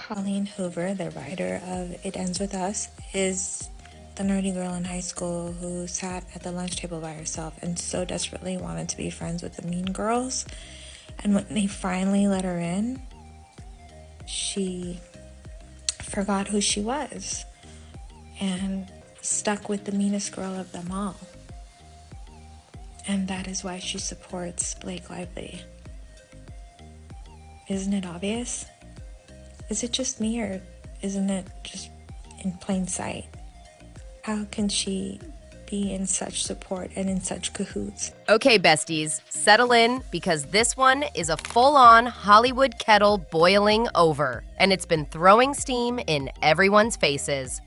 Colleen Hoover, the writer of It Ends With Us, is the nerdy girl in high school who sat at the lunch table by herself and so desperately wanted to be friends with the mean girls. And when they finally let her in, she forgot who she was and stuck with the meanest girl of them all. And that is why she supports Blake Lively. Isn't it obvious? Is it just me, or isn't it just in plain sight? How can she be in such support and in such cahoots? Okay, besties, settle in because this one is a full-on Hollywood kettle boiling over, and it's been throwing steam in everyone's faces.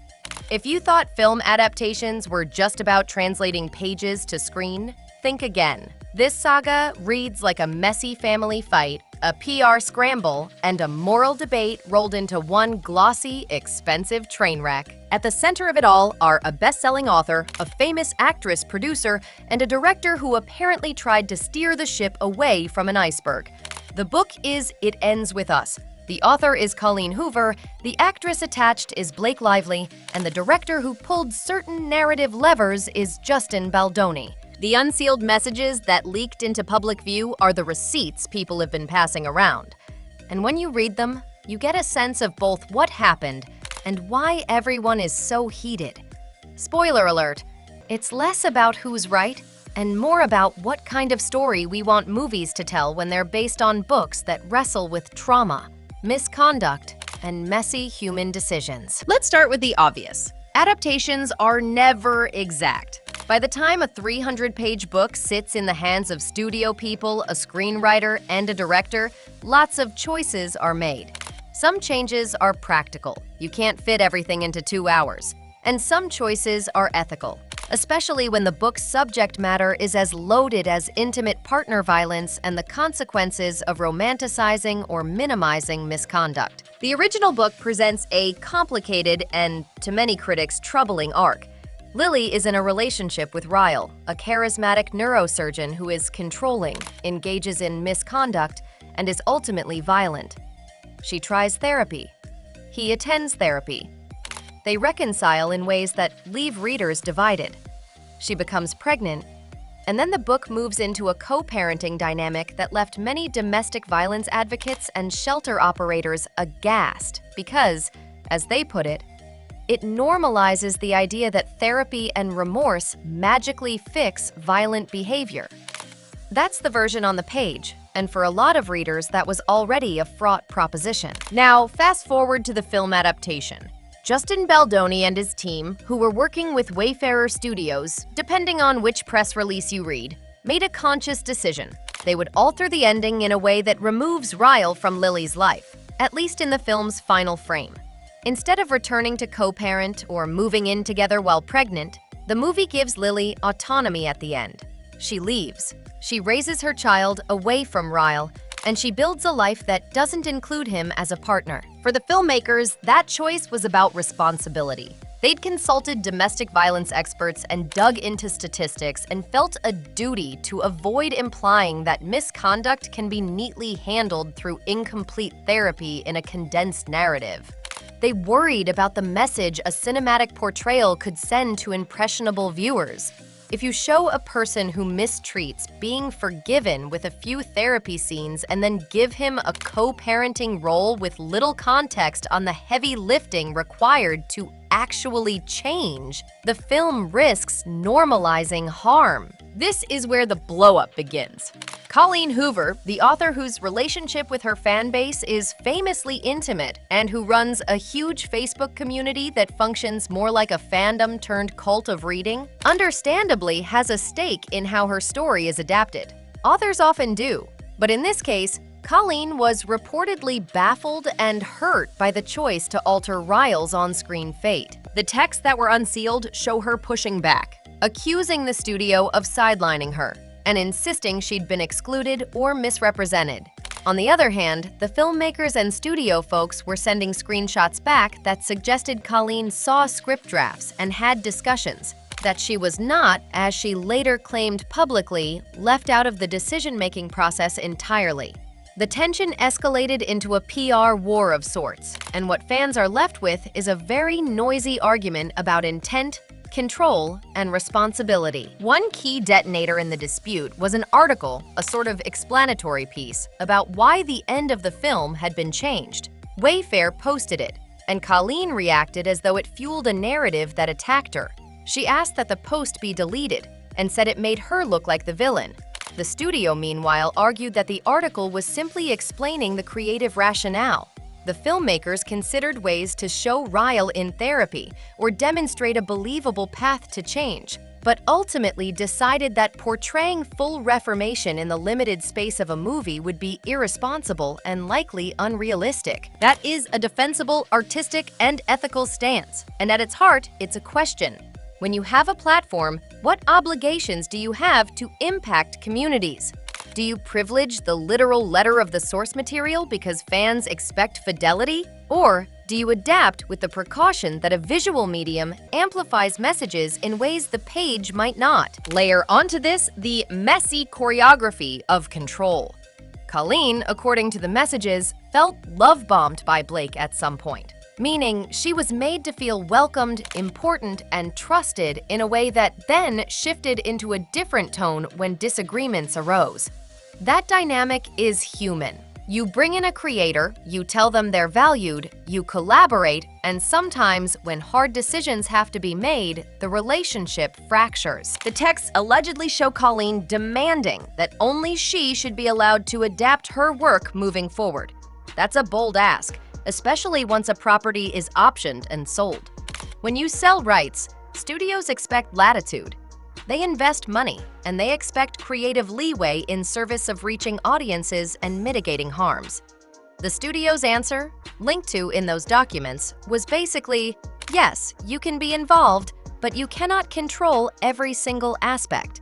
If you thought film adaptations were just about translating pages to screen, think again. This saga reads like a messy family fight, a PR scramble, and a moral debate rolled into one glossy, expensive train wreck. At the center of it all are a best-selling author, a famous actress producer, and a director who apparently tried to steer the ship away from an iceberg. The book is It Ends With Us. The author is Colleen Hoover, the actress attached is Blake Lively, and the director who pulled certain narrative levers is Justin Baldoni. The unsealed messages that leaked into public view are the receipts people have been passing around. And when you read them, you get a sense of both what happened and why everyone is so heated. Spoiler alert, it's less about who's right and more about what kind of story we want movies to tell when they're based on books that wrestle with trauma, misconduct, and messy human decisions. Let's start with the obvious. Adaptations are never exact. By the time a 300-page book sits in the hands of studio people, a screenwriter, and a director, lots of choices are made. Some changes are practical. You can't fit everything into 2 hours. And some choices are ethical, especially when the book's subject matter is as loaded as intimate partner violence and the consequences of romanticizing or minimizing misconduct. The original book presents a complicated and, to many critics, troubling arc. Lily is in a relationship with Ryle, a charismatic neurosurgeon who is controlling, engages in misconduct, and is ultimately violent. She tries therapy. He attends therapy. They reconcile in ways that leave readers divided. She becomes pregnant, and then the book moves into a co-parenting dynamic that left many domestic violence advocates and shelter operators aghast because, as they put it, it normalizes the idea that therapy and remorse magically fix violent behavior. That's the version on the page, and for a lot of readers, that was already a fraught proposition. Now, fast forward to the film adaptation. Justin Baldoni and his team, who were working with Wayfarer Studios, depending on which press release you read, made a conscious decision. They would alter the ending in a way that removes Ryle from Lily's life, at least in the film's final frame. Instead of returning to co-parent or moving in together while pregnant, the movie gives Lily autonomy at the end. She leaves. She raises her child away from Ryle, and she builds a life that doesn't include him as a partner. For the filmmakers, that choice was about responsibility. They'd consulted domestic violence experts and dug into statistics and felt a duty to avoid implying that misconduct can be neatly handled through incomplete therapy in a condensed narrative. They worried about the message a cinematic portrayal could send to impressionable viewers. If you show a person who mistreats being forgiven with a few therapy scenes and then give him a co-parenting role with little context on the heavy lifting required to actually change, the film risks normalizing harm. This is where the blow-up begins. Colleen Hoover, the author whose relationship with her fan base is famously intimate and who runs a huge Facebook community that functions more like a fandom turned cult of reading, understandably has a stake in how her story is adapted. Authors often do, but in this case, Colleen was reportedly baffled and hurt by the choice to alter Ryle's on-screen fate. The texts that were unsealed show her pushing back, accusing the studio of sidelining her, and insisting she'd been excluded or misrepresented. On the other hand, the filmmakers and studio folks were sending screenshots back that suggested Colleen saw script drafts and had discussions, that she was not, as she later claimed publicly, left out of the decision-making process entirely. The tension escalated into a PR war of sorts, and what fans are left with is a very noisy argument about intent, control, and responsibility. One key detonator in the dispute was an article, a sort of explanatory piece, about why the end of the film had been changed. Wayfair posted it, and Colleen reacted as though it fueled a narrative that attacked her. She asked that the post be deleted, and said it made her look like the villain. The studio, meanwhile, argued that the article was simply explaining the creative rationale. The filmmakers considered ways to show Ryle in therapy or demonstrate a believable path to change, but ultimately decided that portraying full reformation in the limited space of a movie would be irresponsible and likely unrealistic. That is a defensible, artistic, and ethical stance, and at its heart, it's a question. When you have a platform, what obligations do you have to impact communities? Do you privilege the literal letter of the source material because fans expect fidelity? Or do you adapt with the precaution that a visual medium amplifies messages in ways the page might not? Layer onto this the messy choreography of control. Colleen, according to the messages, felt love-bombed by Blake at some point, meaning she was made to feel welcomed, important, and trusted in a way that then shifted into a different tone when disagreements arose. That dynamic is human. You bring in a creator, you tell them they're valued, you collaborate, and sometimes when hard decisions have to be made, the relationship fractures. The texts allegedly show Colleen demanding that only she should be allowed to adapt her work moving forward. That's a bold ask, especially once a property is optioned and sold. When you sell rights, studios expect latitude. They invest money, and they expect creative leeway in service of reaching audiences and mitigating harms. The studio's answer, linked to in those documents, was basically, yes, you can be involved, but you cannot control every single aspect.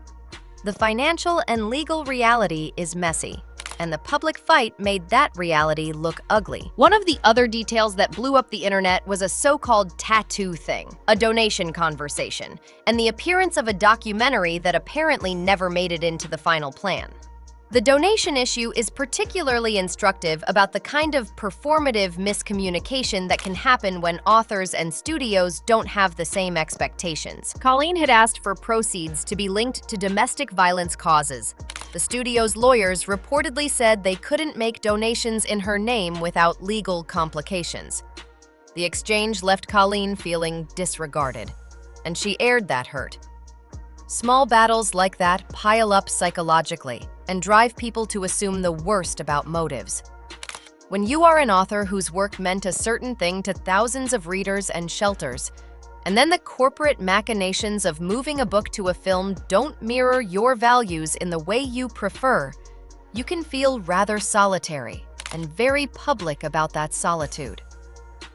The financial and legal reality is messy, and the public fight made that reality look ugly. One of the other details that blew up the internet was a so-called tattoo thing, a donation conversation, and the appearance of a documentary that apparently never made it into the final plan. The donation issue is particularly instructive about the kind of performative miscommunication that can happen when authors and studios don't have the same expectations. Colleen had asked for proceeds to be linked to domestic violence causes. The studio's lawyers reportedly said they couldn't make donations in her name without legal complications. The exchange left Colleen feeling disregarded, and she aired that hurt. Small battles like that pile up psychologically and drive people to assume the worst about motives. When you are an author whose work meant a certain thing to thousands of readers and shelters, and then the corporate machinations of moving a book to a film don't mirror your values in the way you prefer, you can feel rather solitary and very public about that solitude.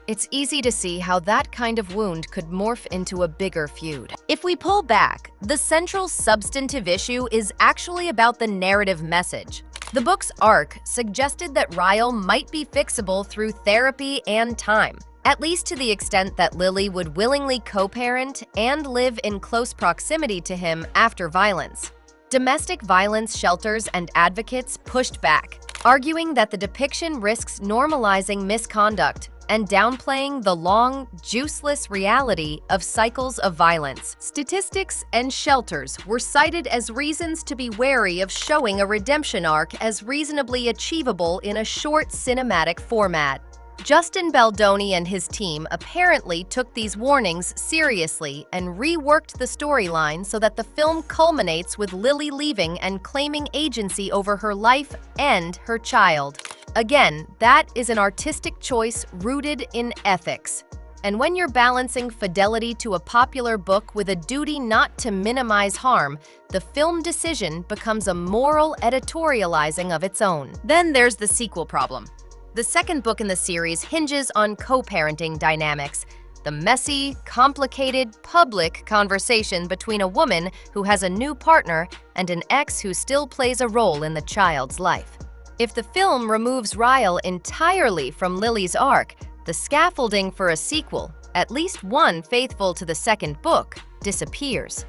It's easy to see how that kind of wound could morph into a bigger feud. If we pull back, the central substantive issue is actually about the narrative message. The book's arc suggested that Ryle might be fixable through therapy and time, at least to the extent that Lily would willingly co-parent and live in close proximity to him after violence. Domestic violence shelters and advocates pushed back, arguing that the depiction risks normalizing misconduct and downplaying the long, juiceless reality of cycles of violence. Statistics and shelters were cited as reasons to be wary of showing a redemption arc as reasonably achievable in a short cinematic format. Justin Baldoni and his team apparently took these warnings seriously and reworked the storyline so that the film culminates with Lily leaving and claiming agency over her life and her child. Again, that is an artistic choice rooted in ethics. And when you're balancing fidelity to a popular book with a duty not to minimize harm, the film decision becomes a moral editorializing of its own. Then there's the sequel problem. The second book in the series hinges on co-parenting dynamics, the messy, complicated, public conversation between a woman who has a new partner and an ex who still plays a role in the child's life. If the film removes Ryle entirely from Lily's arc, the scaffolding for a sequel, at least one faithful to the second book, disappears.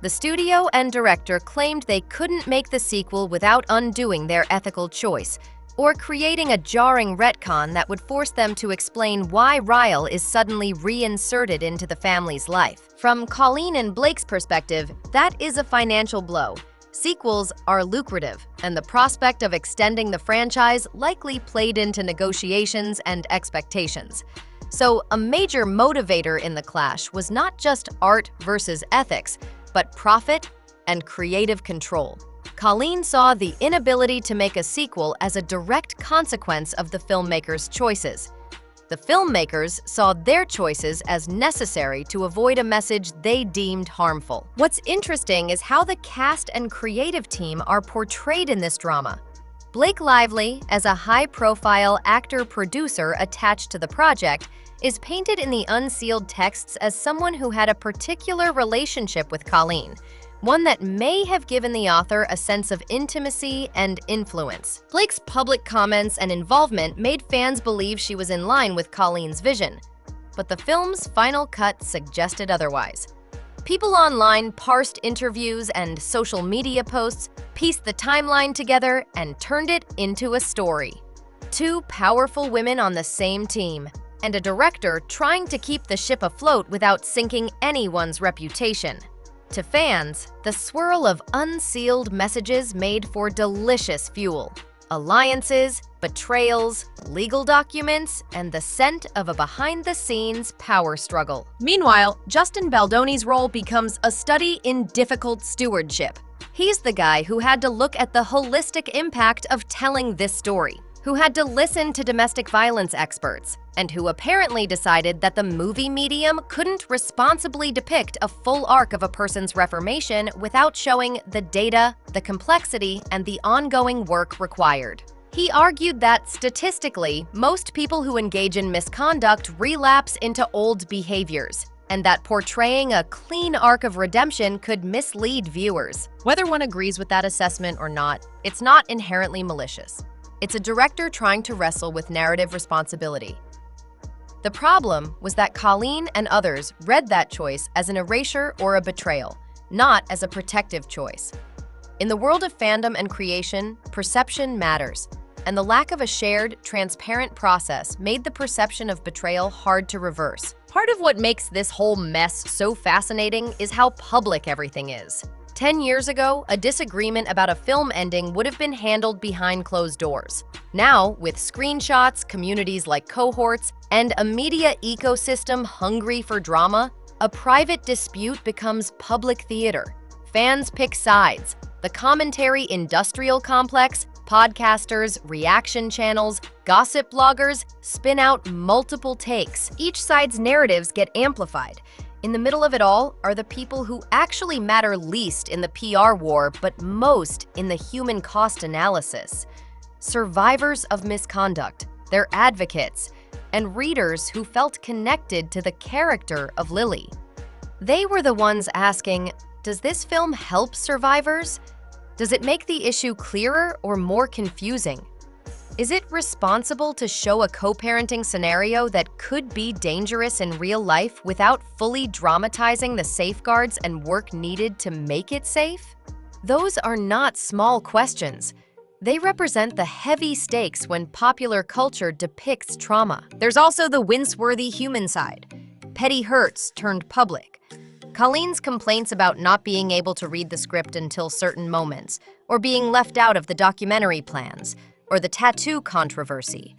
The studio and director claimed they couldn't make the sequel without undoing their ethical choice, or creating a jarring retcon that would force them to explain why Ryle is suddenly reinserted into the family's life. From Colleen and Blake's perspective, that is a financial blow. Sequels are lucrative, and the prospect of extending the franchise likely played into negotiations and expectations. So, a major motivator in the clash was not just art versus ethics, but profit and creative control. Colleen saw the inability to make a sequel as a direct consequence of the filmmakers' choices. The filmmakers saw their choices as necessary to avoid a message they deemed harmful. What's interesting is how the cast and creative team are portrayed in this drama. Blake Lively, as a high-profile actor-producer attached to the project, is painted in the unsealed texts as someone who had a particular relationship with Colleen, one that may have given the author a sense of intimacy and influence. Blake's public comments and involvement made fans believe she was in line with Colleen's vision, but the film's final cut suggested otherwise. People online parsed interviews and social media posts, pieced the timeline together, and turned it into a story. Two powerful women on the same team, and a director trying to keep the ship afloat without sinking anyone's reputation. To fans, the swirl of unsealed messages made for delicious fuel. Alliances, betrayals, legal documents, and the scent of a behind-the-scenes power struggle. Meanwhile, Justin Baldoni's role becomes a study in difficult stewardship. He's the guy who had to look at the holistic impact of telling this story, who had to listen to domestic violence experts, and who apparently decided that the movie medium couldn't responsibly depict a full arc of a person's reformation without showing the data, the complexity, and the ongoing work required. He argued that, statistically, most people who engage in misconduct relapse into old behaviors, and that portraying a clean arc of redemption could mislead viewers. Whether one agrees with that assessment or not, it's not inherently malicious. It's a director trying to wrestle with narrative responsibility. The problem was that Colleen and others read that choice as an erasure or a betrayal, not as a protective choice. In the world of fandom and creation, perception matters, and the lack of a shared, transparent process made the perception of betrayal hard to reverse. Part of what makes this whole mess so fascinating is how public everything is. 10 years ago, a disagreement about a film ending would have been handled behind closed doors. Now, with screenshots, communities like cohorts, and a media ecosystem hungry for drama, a private dispute becomes public theater. Fans pick sides. The commentary industrial complex, podcasters, reaction channels, gossip bloggers spin out multiple takes. Each side's narratives get amplified. In the middle of it all are the people who actually matter least in the PR war, but most in the human cost analysis. Survivors of misconduct, their advocates, and readers who felt connected to the character of Lily. They were the ones asking, does this film help survivors? Does it make the issue clearer or more confusing? Is it responsible to show a co-parenting scenario that could be dangerous in real life without fully dramatizing the safeguards and work needed to make it safe? Those are not small questions. They represent the heavy stakes when popular culture depicts trauma. There's also the wince-worthy human side. Petty hurts turned public. Colleen's complaints about not being able to read the script until certain moments, or being left out of the documentary plans, or the tattoo controversy,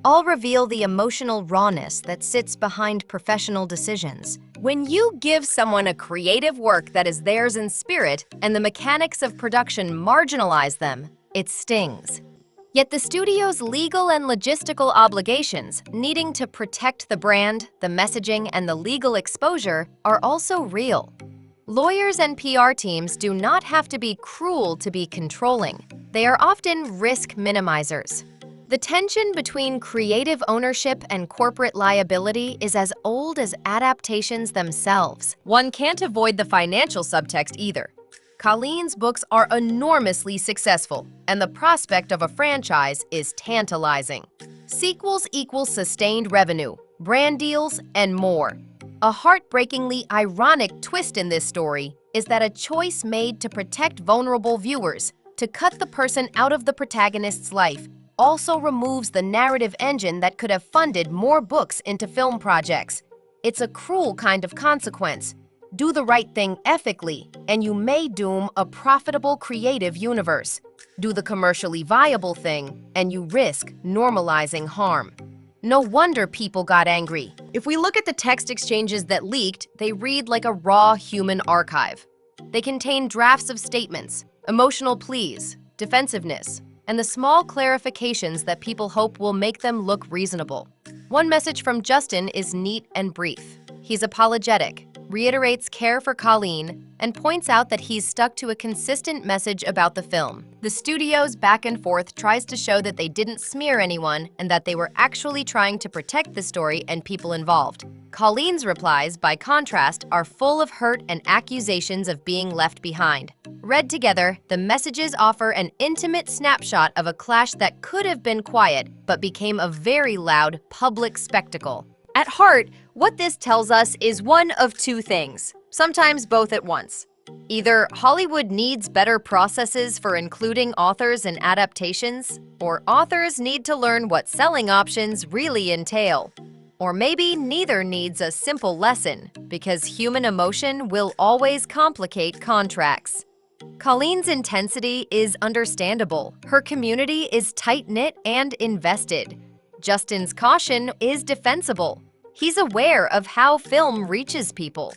all reveal the emotional rawness that sits behind professional decisions. When you give someone a creative work that is theirs in spirit and the mechanics of production marginalize them, it stings. Yet the studio's legal and logistical obligations, needing to protect the brand, the messaging, and the legal exposure, are also real. Lawyers and PR teams do not have to be cruel to be controlling. They are often risk minimizers. The tension between creative ownership and corporate liability is as old as adaptations themselves. One can't avoid the financial subtext either. Colleen's books are enormously successful, and the prospect of a franchise is tantalizing. Sequels equal sustained revenue, brand deals, and more. A heartbreakingly ironic twist in this story is that a choice made to protect vulnerable viewers, to cut the person out of the protagonist's life, also removes the narrative engine that could have funded more books into film projects. It's a cruel kind of consequence. Do the right thing ethically, and you may doom a profitable creative universe. Do the commercially viable thing, and you risk normalizing harm. No wonder people got angry. If we look at the text exchanges that leaked, they read like a raw human archive. They contain drafts of statements, emotional pleas, defensiveness, and the small clarifications that people hope will make them look reasonable. One message from Justin is neat and brief. He's apologetic, reiterates care for Colleen, and points out that he's stuck to a consistent message about the film. The studio's back and forth tries to show that they didn't smear anyone and that they were actually trying to protect the story and people involved. Colleen's replies, by contrast, are full of hurt and accusations of being left behind. Read together, the messages offer an intimate snapshot of a clash that could have been quiet but became a very loud public spectacle. At heart, what this tells us is one of two things, sometimes both at once. Either Hollywood needs better processes for including authors in adaptations, or authors need to learn what selling options really entail. Or maybe neither needs a simple lesson, because human emotion will always complicate contracts. Colleen's intensity is understandable. Her community is tight-knit and invested. Justin's caution is defensible. He's aware of how film reaches people.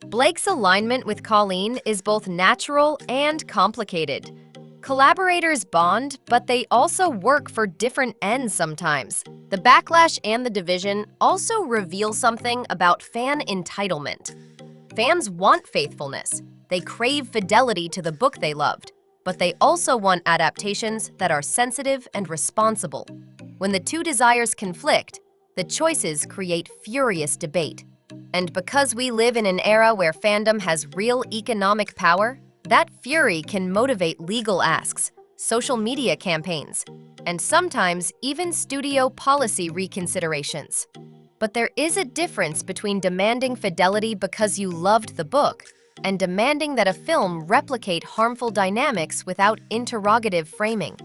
Blake's alignment with Colleen is both natural and complicated. Collaborators bond, but they also work for different ends sometimes. The backlash and the division also reveal something about fan entitlement. Fans want faithfulness. They crave fidelity to the book they loved, but they also want adaptations that are sensitive and responsible. When the two desires conflict, the choices create furious debate. And because we live in an era where fandom has real economic power, that fury can motivate legal asks, social media campaigns, and sometimes even studio policy reconsiderations. But there is a difference between demanding fidelity because you loved the book and demanding that a film replicate harmful dynamics without interrogative framing.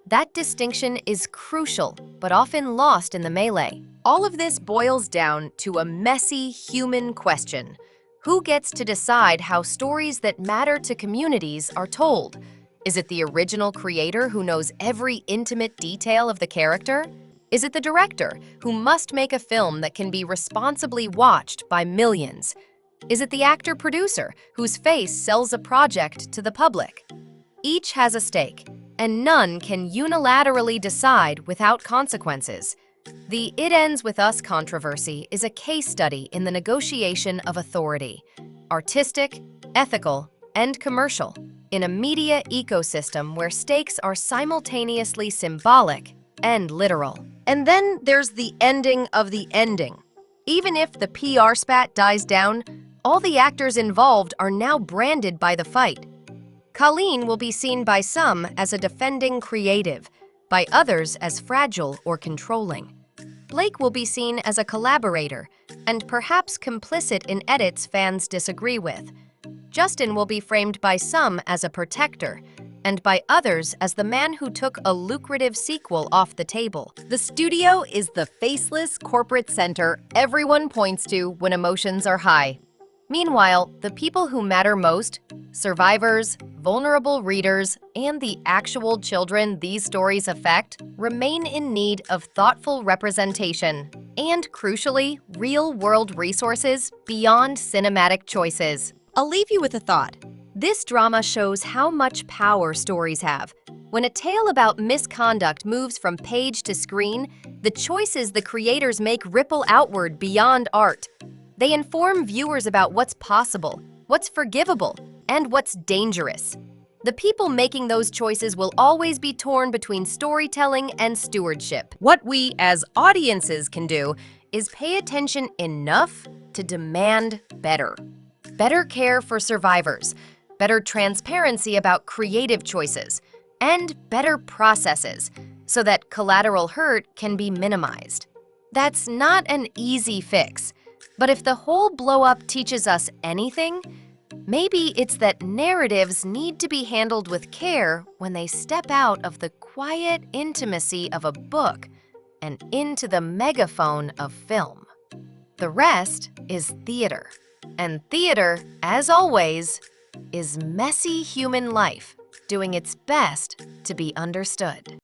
That distinction is crucial, but often lost in the melee. All of this boils down to a messy human question. Who gets to decide how stories that matter to communities are told? Is it the original creator who knows every intimate detail of the character? Is it the director who must make a film that can be responsibly watched by millions? Is it the actor-producer whose face sells a project to the public? Each has a stake, and none can unilaterally decide without consequences. The It Ends With Us controversy is a case study in the negotiation of authority, artistic, ethical, and commercial, in a media ecosystem where stakes are simultaneously symbolic and literal. And then there's the ending of the ending. Even if the PR spat dies down, all the actors involved are now branded by the fight. Colleen will be seen by some as a defending creative, by others as fragile or controlling. Blake will be seen as a collaborator, and perhaps complicit in edits fans disagree with. Justin will be framed by some as a protector, and by others as the man who took a lucrative sequel off the table. The studio is the faceless corporate center everyone points to when emotions are high. Meanwhile, the people who matter most, survivors, vulnerable readers, and the actual children these stories affect, remain in need of thoughtful representation and, crucially, real-world resources beyond cinematic choices. I'll leave you with a thought. This drama shows how much power stories have. When a tale about misconduct moves from page to screen, the choices the creators make ripple outward beyond art. They inform viewers about what's possible, what's forgivable, and what's dangerous. The people making those choices will always be torn between storytelling and stewardship. What we as audiences can do is pay attention enough to demand better. Better care for survivors, better transparency about creative choices, and better processes so that collateral hurt can be minimized. That's not an easy fix. But if the whole blow-up teaches us anything, Maybe it's that narratives need to be handled with care when they step out of the quiet intimacy of a book and into the megaphone of film. The rest is theater. And theater, as always, is messy human life doing its best to be understood.